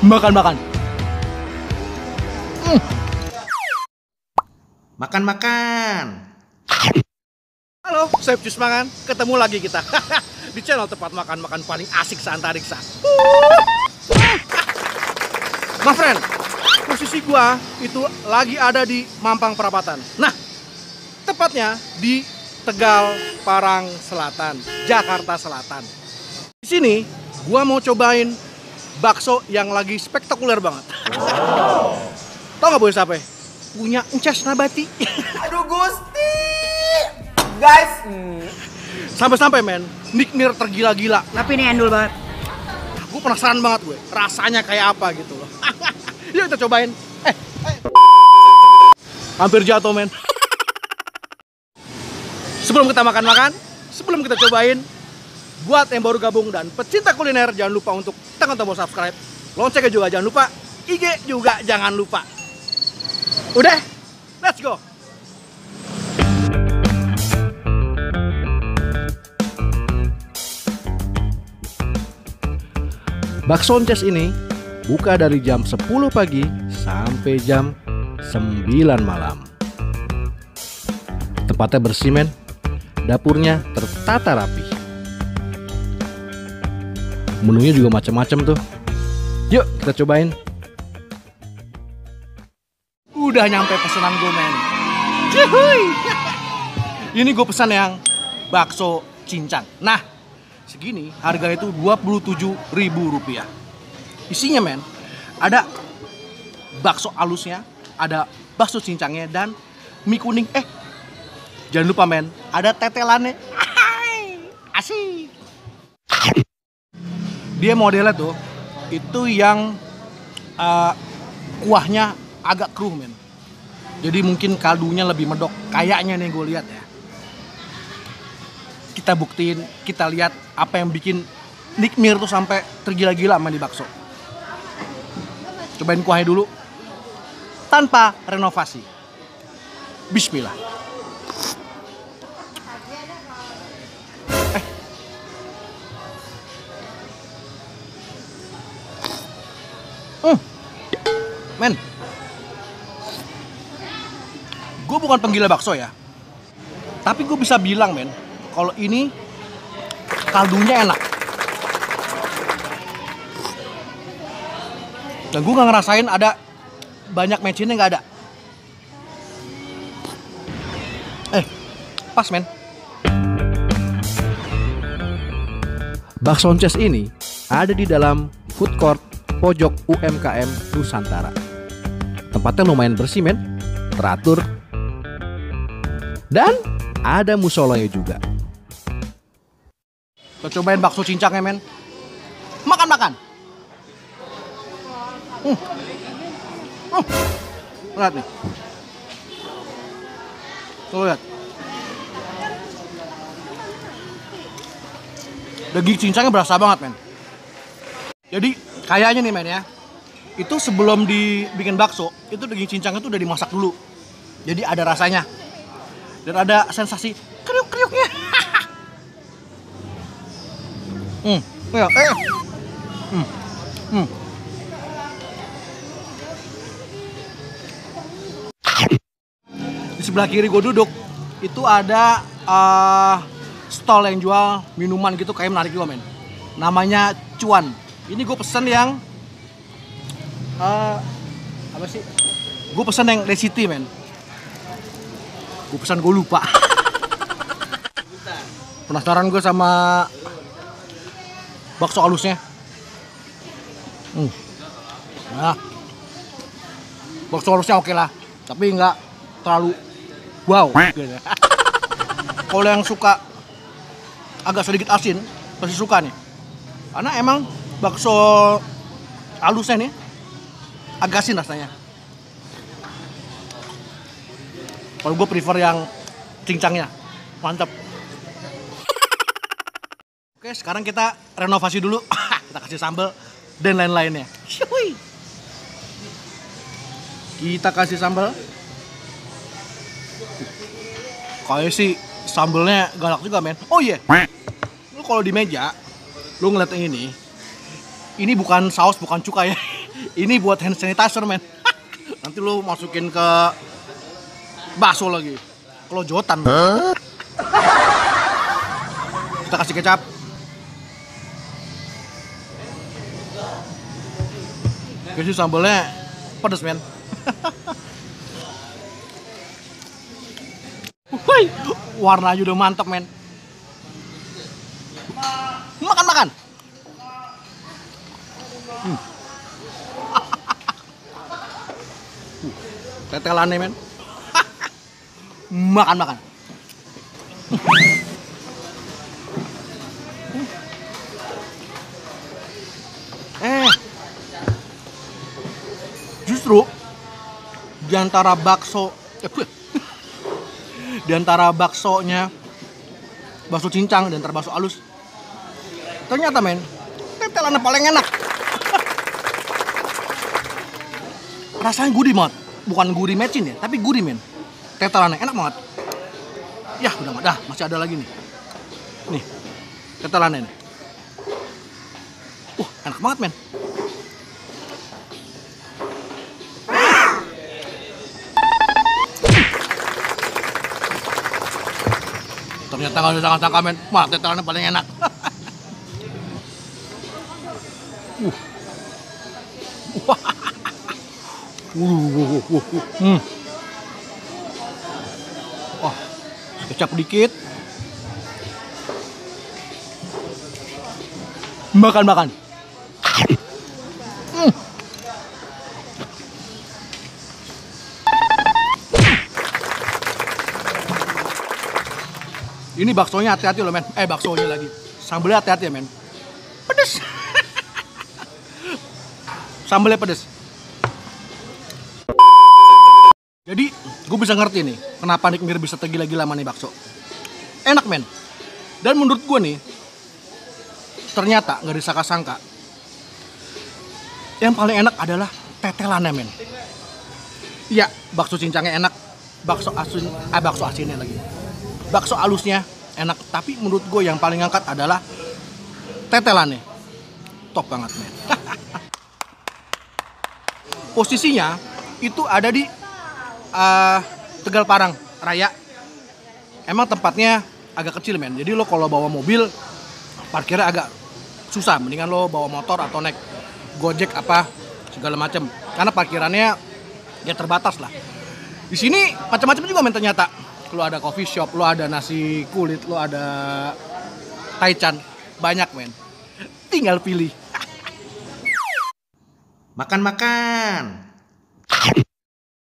Makan. Makan. Halo, Chef Jus Mangan. Ketemu lagi kita di channel tempat makan paling asik seantariksa. My friend, posisi gua itu lagi ada di Mampang Perapatan. Nah, tepatnya di Tegal Parang Selatan, Jakarta Selatan. Di sini gua mau cobain bakso yang lagi spektakuler banget. Tau gak boleh siapa? Punya Encas Nabati. Aduh Gusti. Guys. Sampai-sampai men, Nick Mir tergila-gila. Tapi ini endul banget. Gue penasaran banget gue, rasanya kayak apa gitu loh. Yuk kita cobain. Hampir jatuh men. Sebelum kita makan-makan, sebelum kita cobain, buat yang baru gabung dan pecinta kuliner, jangan lupa untuk tekan tombol subscribe. Loncengnya juga jangan lupa, IG juga jangan lupa. Udah, let's go. Bakso Encas ini buka dari jam 10 pagi sampai jam 9 malam. Tempatnya bersih men, dapurnya tertata rapi. Menunya juga macam-macam tuh. Yuk kita cobain. Udah nyampe pesanan gue men. Cuy. Ini gue pesan yang bakso cincang. Nah, segini harganya itu Rp27.000. Isinya men, ada bakso alusnya, ada bakso cincangnya, dan mie kuning. Jangan lupa men, ada tetelannya. Asik. Dia modelnya tuh itu yang kuahnya agak keruh men. Jadi mungkin kaldunya lebih medok. Kayaknya nih gue lihat ya. Kita buktiin, kita lihat apa yang bikin Nick Mir tuh sampai tergila-gila sama di bakso. Cobain kuahnya dulu tanpa renovasi. Bismillah. Men, gue bukan penggila bakso ya, tapi gue bisa bilang men, kalau ini kaldunya enak. Dan gue gak ngerasain ada banyak mecinnya, gak ada. Pas men. Bakso Encas ini ada di dalam food court pojok UMKM Nusantara. Tempatnya lumayan bersih men, teratur, dan ada musolanya juga. Kita cobain bakso cincangnya men. Makan. Lihat nih. Tuh lihat. Daging cincangnya berasa banget men. Jadi kayaknya nih men ya, itu sebelum dibikin bakso, itu daging cincangnya tuh udah dimasak dulu. Jadi ada rasanya. Dan ada sensasi kriuk-kriuknya. Di sebelah kiri gue duduk, itu ada stall yang jual minuman gitu, kayak menarik juga men. Namanya Cuan. Ini gue pesen yang apa sih? Gue pesen yang Resiti men. Gue pesan gue lupa. Penasaran gue sama bakso halusnya. Nah, bakso halusnya oke lah, tapi nggak terlalu wow. Kalau yang suka agak sedikit asin, pasti suka nih. Karena emang bakso halusnya nih agak asin rasanya. Kalau gue prefer yang cincangnya, mantap. Oke, sekarang kita renovasi dulu. Kita kasih sambal dan lain-lainnya. Kita kasih sambal. Kayak sih sambelnya galak juga men. Oh iya, lu kalau di meja, lu ngeliat yang ini bukan saus, bukan cuka ya. Ini buat hand sanitizer, men. Nanti lu masukin ke bakso lagi. Kelojotan. Kita kasih kecap. Kasih sambalnya pedes, men. Woi, warnanya udah mantap, men. Makan. Tetelannya, men. Makan. Justru di antara baksonya bakso cincang dan bakso halus, ternyata, men, tetelannya paling enak. Rasanya gurih banget, bukan gurih mecin ya, tapi gurih, men. Tetelannya enak banget. Ya udah nggak dah, masih ada lagi nih. Nih tetelannya nih. Enak banget, men. Ternyata nggak ada sangka-sangka, men. Wah, tetelannya paling enak. Wah, kecap dikit. Makan. Ini baksonya hati-hati loh, men. Baksonya lagi. Sambalnya hati-hati ya, men. Pedes. Sambalnya pedes. Jadi, gue bisa ngerti nih, kenapa Nick Mir bisa tergila-gila sama nih bakso. Enak, men. Dan menurut gue nih, ternyata nggak disangka-sangka, yang paling enak adalah tetelannya, men. Iya, bakso cincangnya enak, bakso asinnya lagi. Bakso halusnya enak, tapi menurut gue yang paling ngangkat adalah tetelannya. Top banget, men. Posisinya itu ada di Tegal Parang Raya. Emang tempatnya agak kecil, men. Jadi lo kalau bawa mobil parkirnya agak susah. Mendingan lo bawa motor atau naik Gojek apa segala macem. Karena parkirannya ya terbatas lah. Di sini macam-macam juga, men, ternyata. Lo ada coffee shop, lo ada nasi kulit, lo ada taichan. Banyak, men. Tinggal pilih. Makan.